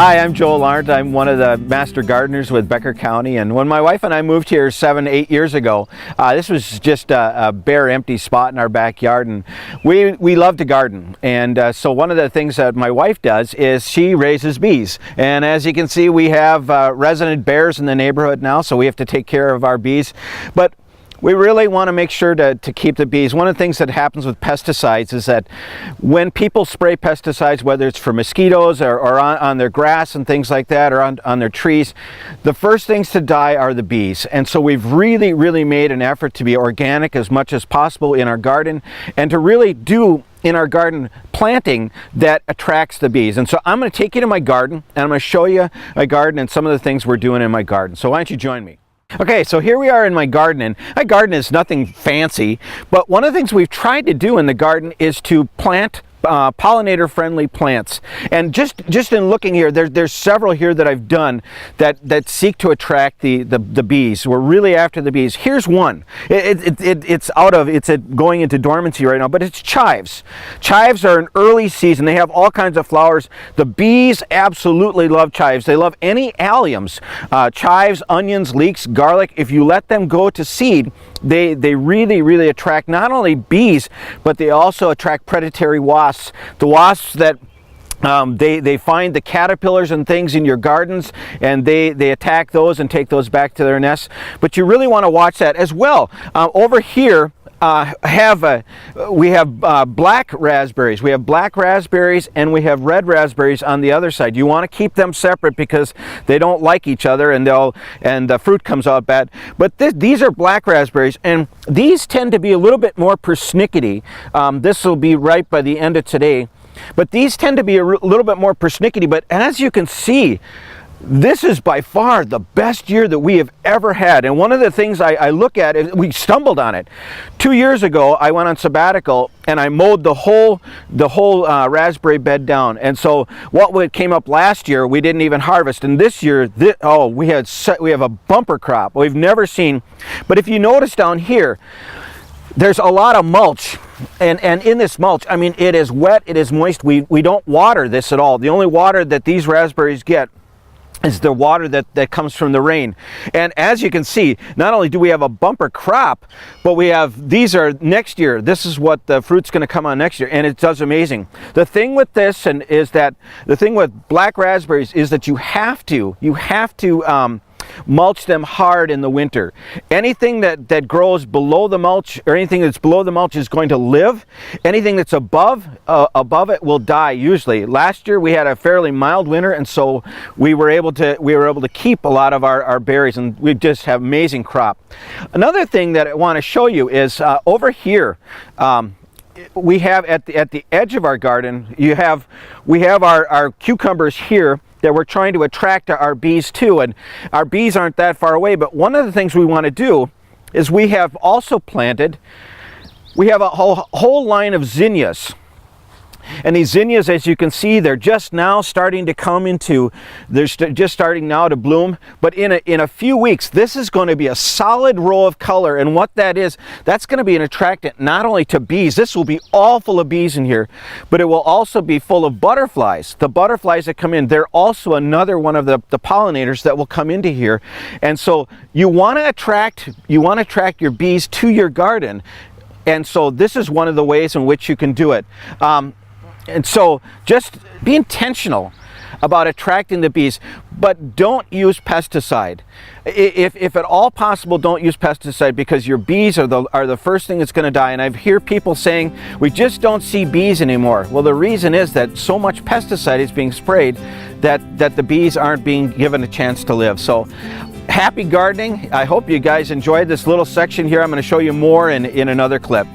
Hi, I'm Joel Arndt. I'm one of the master gardeners with Becker County, and when my wife and I moved here 7-8 years ago, this was just a bare empty spot in our backyard, and we love to garden. And so one of the things that my wife does is she raises bees, and as you can see, we have resident bears in the neighborhood now, so we have to take care of our bees. But we really want to make sure to keep the bees. One of the things that happens with pesticides is that when people spray pesticides, whether it's for mosquitoes or on their grass and things like that, or on their trees, the first things to die are the bees. And so we've really made an effort to be organic as much as possible in our garden, and to really do in our garden planting that attracts the bees. And so I'm going to take you to my garden, and I'm going to show you my garden and some of the things we're doing in my garden. So why don't you join me? Okay, so here we are in my garden, and my garden is nothing fancy, but one of the things we've tried to do in the garden is to plant pollinator-friendly plants. And just in looking here, there's several here that I've done that seek to attract the bees. We're really after the bees. Here's one. It's going into dormancy right now, but it's chives. Chives are an early season. They have all kinds of flowers. The bees absolutely love chives. They love any alliums, chives, onions, leeks, garlic. If you let them go to seed, they really attract not only bees, but they also attract predatory wasps. The wasps that they find the caterpillars and things in your gardens, and they attack those and take those back to their nests. But you really want to watch that as well. Over here, we have black raspberries. We have black raspberries and we have red raspberries on the other side. You want to keep them separate because they don't like each other, and the fruit comes out bad. But these are black raspberries, and these tend to be a little bit more persnickety. This will be ripe by the end of today. But these tend to be a little bit more persnickety. But as you can see, this is by far the best year that we have ever had. And one of the things I look at is we stumbled on it. 2 years ago, I went on sabbatical and I mowed the whole raspberry bed down. And so what came up last year, we didn't even harvest. And this year, we have a bumper crop we've never seen. But if you notice down here, there's a lot of mulch, and in this mulch, I mean, it is wet, it is moist. We don't water this at all. The only water that these raspberries get is the water that comes from the rain. And as you can see, not only do we have a bumper crop, but these are next year. This is what the fruit's going to come on next year, and it does amazing. The thing with this the thing with black raspberries is that you have to mulch them hard in the winter. Anything that grows below the mulch, or anything that's below the mulch, is going to live. Anything that's above it will die usually. Last year we had a fairly mild winter, and so we were able to keep a lot of our berries, and we just have amazing crop. Another thing that I want to show you is over here. We have at the edge of our garden, we have our cucumbers here that we're trying to attract our bees to, and our bees aren't that far away. But one of the things we want to do is we have a whole line of zinnias. And these zinnias, as you can see, they're just now starting to come into, just starting now to bloom. But in a few weeks, this is going to be a solid row of color. And what that is, that's going to be an attractant not only to bees. This will be all full of bees in here, but it will also be full of butterflies. The butterflies that come in, they're also another one of the pollinators that will come into here. And so you want to attract your bees to your garden. And so this is one of the ways in which you can do it. And so just be intentional about attracting the bees, but don't use pesticide. If at all possible, don't use pesticide, because your bees are the first thing that's going to die. And I hear people saying, we just don't see bees anymore. Well, the reason is that so much pesticide is being sprayed that the bees aren't being given a chance to live. So happy gardening. I hope you guys enjoyed this little section here. I'm going to show you more in another clip.